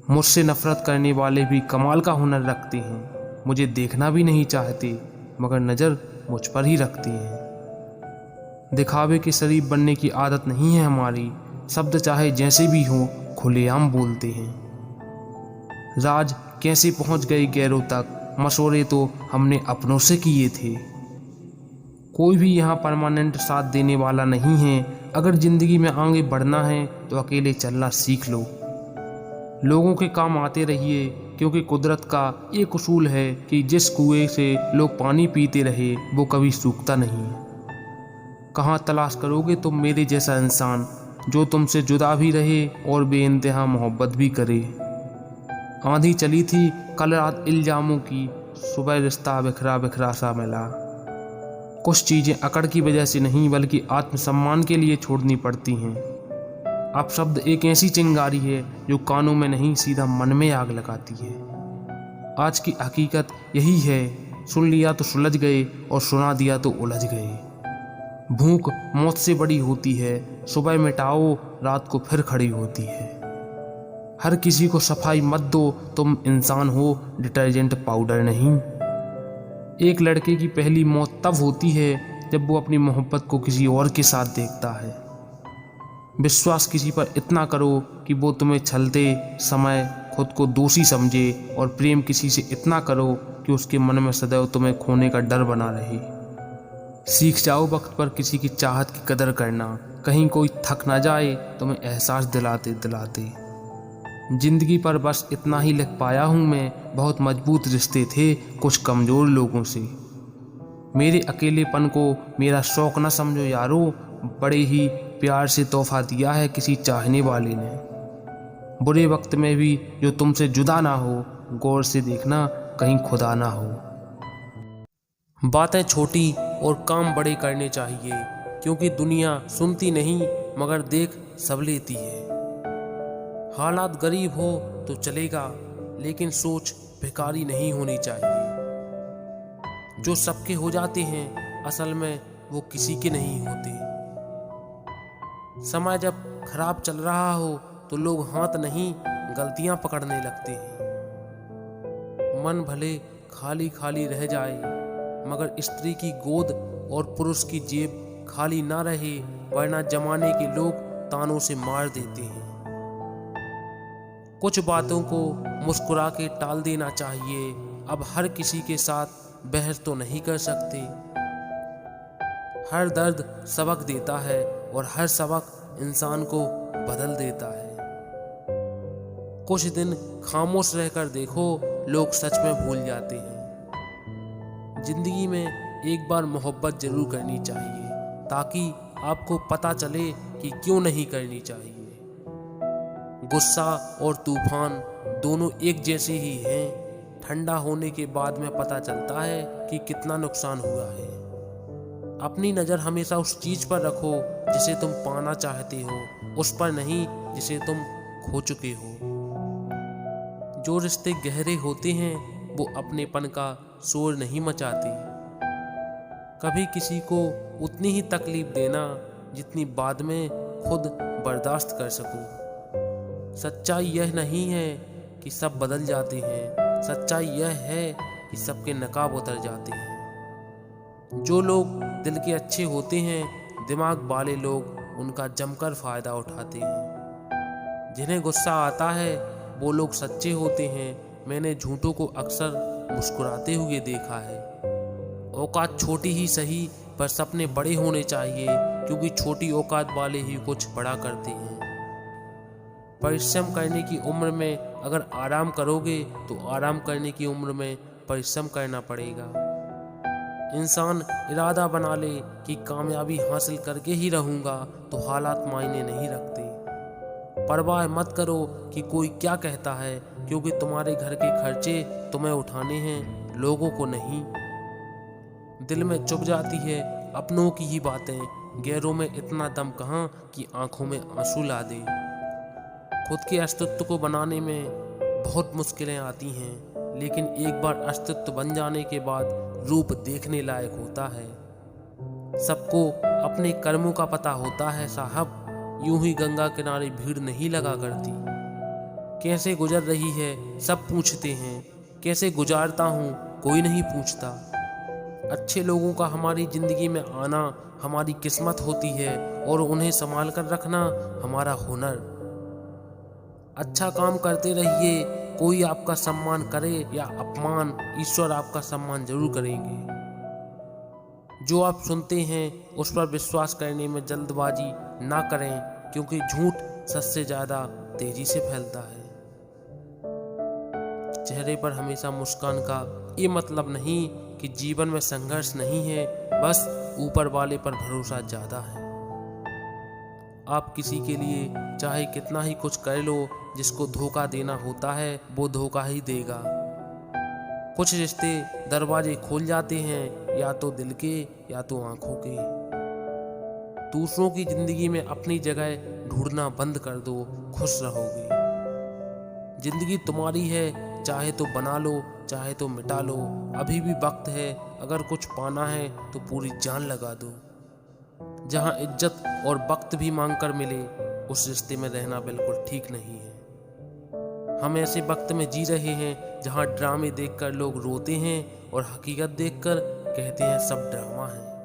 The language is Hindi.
मुझसे नफरत करने वाले भी कमाल का हुनर रखते हैं। मुझे देखना भी नहीं चाहते मगर नज़र मुझ पर ही रखते हैं। दिखावे के शरीफ बनने की आदत नहीं है हमारी। शब्द चाहे जैसे भी हों खुलेआम बोलते हैं। राज कैसे पहुंच गए गैरों तक, मशवरे तो हमने अपनों से किए थे। कोई भी यहाँ परमानेंट साथ देने वाला नहीं है। अगर जिंदगी में आगे बढ़ना है तो अकेले चलना सीख लो। लोगों के काम आते रहिए, क्योंकि कुदरत का एक उसूल है कि जिस कुएं से लोग पानी पीते रहे वो कभी सूखता नहीं। कहाँ तलाश करोगे तुम मेरे जैसा इंसान जो तुमसे जुदा भी रहे और बेइंतहा मोहब्बत भी करे। आंधी चली थी कल रात इल्जामों की, सुबह रिश्ता बिखरा बिखरा सा मिला। कुछ चीज़ें अकड़ की वजह से नहीं बल्कि आत्मसम्मान के लिए छोड़नी पड़ती हैं। अब शब्द एक ऐसी चिंगारी है जो कानों में नहीं सीधा मन में आग लगाती है। आज की हकीकत यही है, सुन लिया तो सुलझ गए और सुना दिया तो उलझ गए। भूख मौत से बड़ी होती है, सुबह मिटाओ रात को फिर खड़ी होती है। हर किसी को सफाई मत दो, तुम इंसान हो डिटर्जेंट पाउडर नहीं। एक लड़के की पहली मौत तब होती है जब वो अपनी मोहब्बत को किसी और के साथ देखता है। विश्वास किसी पर इतना करो कि वो तुम्हें छलते समय खुद को दोषी समझे, और प्रेम किसी से इतना करो कि उसके मन में सदैव तुम्हें खोने का डर बना रहे। सीख जाओ वक्त पर किसी की चाहत की कदर करना, कहीं कोई थक ना जाए तुम्हें एहसास दिलाते दिलाते। जिंदगी पर बस इतना ही लिख पाया हूँ मैं, बहुत मजबूत रिश्ते थे कुछ कमज़ोर लोगों से। मेरे अकेलेपन को मेरा शौक न समझो यारो, बड़े ही प्यार से तोहफा दिया है किसी चाहने वाले ने। बुरे वक्त में भी जो तुमसे जुदा ना हो, गौर से देखना कहीं खुदा ना हो। बातें छोटी और काम बड़े करने चाहिए, क्योंकि दुनिया सुनती नहीं मगर देख सब लेती है। हालात गरीब हो तो चलेगा, लेकिन सोच भिखारी नहीं होनी चाहिए। जो सबके हो जाते हैं असल में वो किसी के नहीं होते। समय जब खराब चल रहा हो तो लोग हाथ नहीं गलतियां पकड़ने लगते हैं। मन भले खाली खाली रह जाए मगर स्त्री की गोद और पुरुष की जेब खाली ना रहे, वरना जमाने के लोग तानों से मार देते हैं। कुछ बातों को मुस्कुरा के टाल देना चाहिए। अब हर किसी के साथ बहस तो नहीं कर सकते। हर दर्द सबक देता है और हर सबक इंसान को बदल देता है। कुछ दिन खामोश रहकर देखो, लोग सच में भूल जाते हैं। जिंदगी में एक बार मोहब्बत जरूर करनी चाहिए, ताकि आपको पता चले कि क्यों नहीं करनी चाहिए। गुस्सा और तूफान दोनों एक जैसे ही हैं। ठंडा होने के बाद में पता चलता है कि कितना नुकसान हुआ है। अपनी नज़र हमेशा उस चीज़ पर रखो जिसे तुम पाना चाहते हो, उस पर नहीं जिसे तुम खो चुके हो। जो रिश्ते गहरे होते हैं वो अपनेपन का शोर नहीं मचाते। कभी किसी को उतनी ही तकलीफ देना जितनी बाद में खुद बर्दाश्त कर सको। सच्चाई यह नहीं है कि सब बदल जाते हैं, सच्चाई यह है कि सबके नकाब उतर जाते हैं। जो लोग दिल के अच्छे होते हैं, दिमाग वाले लोग उनका जमकर फ़ायदा उठाते हैं। जिन्हें गुस्सा आता है वो लोग सच्चे होते हैं। मैंने झूठों को अक्सर मुस्कुराते हुए देखा है। औकात छोटी ही सही पर सपने बड़े होने चाहिए, क्योंकि छोटी औकात वाले ही कुछ बड़ा करते हैं। परिश्रम करने की उम्र में अगर आराम करोगे तो आराम करने की उम्र में परिश्रम करना पड़ेगा। इंसान इरादा बना ले कि कामयाबी हासिल करके ही रहूँगा तो हालात मायने नहीं रखते। परवाह मत करो कि कोई क्या कहता है, क्योंकि तुम्हारे घर के खर्चे तुम्हें उठाने हैं, लोगों को नहीं। दिल में चुभ जाती है अपनों की ही बातें, गैरों में इतना दम कहाँ कि आंखों में आंसू ला दे। खुद के अस्तित्व को बनाने में बहुत मुश्किलें आती हैं, लेकिन एक बार अस्तित्व बन जाने के बाद रूप देखने लायक होता है। सबको अपने कर्मों का पता होता है साहब, यूं ही गंगा किनारे भीड़ नहीं लगा करती। कैसे गुजर रही है सब पूछते हैं, कैसे गुजारता हूँ कोई नहीं पूछता। अच्छे लोगों का हमारी ज़िंदगी में आना हमारी किस्मत होती है और उन्हें संभाल कर रखना हमारा हुनर। अच्छा काम करते रहिए, कोई आपका सम्मान करे या अपमान, ईश्वर आपका सम्मान जरूर करेंगे। जो आप सुनते हैं उस पर विश्वास करने में जल्दबाजी ना करें, क्योंकि झूठ सच से ज़्यादा तेजी से फैलता है। चेहरे पर हमेशा मुस्कान का ये मतलब नहीं कि जीवन में संघर्ष नहीं है, बस ऊपर वाले पर भरोसा ज़्यादा है। आप किसी के लिए चाहे कितना ही कुछ कर लो, जिसको धोखा देना होता है वो धोखा ही देगा। कुछ रिश्ते दरवाजे खोल जाते हैं, या तो दिल के या तो आंखों के। दूसरों की जिंदगी में अपनी जगह ढूंढना बंद कर दो, खुश रहोगे। जिंदगी तुम्हारी है, चाहे तो बना लो चाहे तो मिटा लो, अभी भी वक्त है। अगर कुछ पाना है तो पूरी जान लगा दो। जहां इज्जत और वक्त भी मांग कर मिले, उस रिश्ते में रहना बिल्कुल ठीक नहीं है। हम ऐसे वक्त में जी रहे हैं जहां ड्रामे देखकर लोग रोते हैं और हकीकत देखकर कहते हैं सब ड्रामा है।